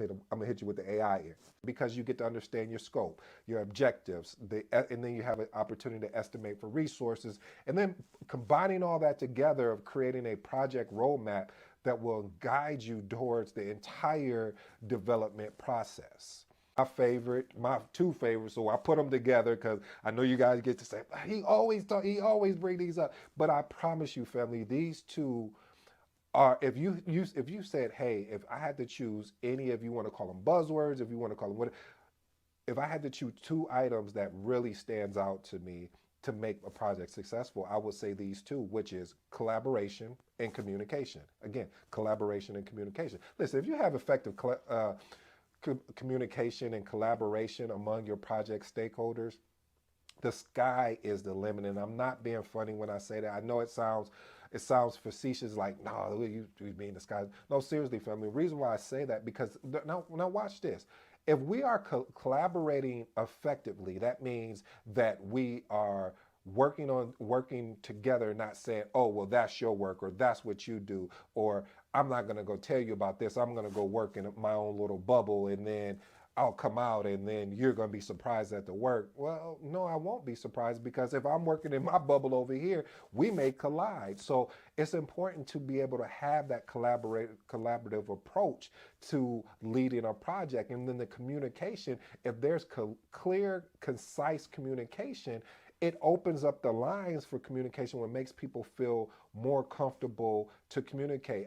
I'm gonna hit you with the AI here because you get to understand your scope, your objectives, and then you have an opportunity to estimate for resources, and then combining all that together of creating a project roadmap that will guide you towards the entire development process. My two favorites, so I put them together because I know you guys get to say he always bring these up, but I promise you, family, these two are if you said, hey, if I had to choose any, if you want to call them buzzwords, if you want to call them what, if I had to choose two items that really stands out to me to make a project successful, I would say these two, which is collaboration and communication. Again, collaboration and communication. Listen, if you have effective communication and collaboration among your project stakeholders, the sky is the limit. And I'm not being funny when I say that. I know it sounds facetious, like, no, you mean the sky? No, seriously, family. The reason why I say that, because now watch this. If we are collaborating effectively, that means that we are working together, not saying, oh, well, that's your work, or that's what you do, or I'm not going to go tell you about this. I'm going to go work in my own little bubble, and then I'll come out and then you're going to be surprised at the work. Well, no, I won't be surprised, because if I'm working in my bubble over here, we may collide. So it's important to be able to have that collaborative approach to leading a project. And then the communication, if there's clear, concise communication, it opens up the lines for communication, what makes people feel more comfortable to communicate.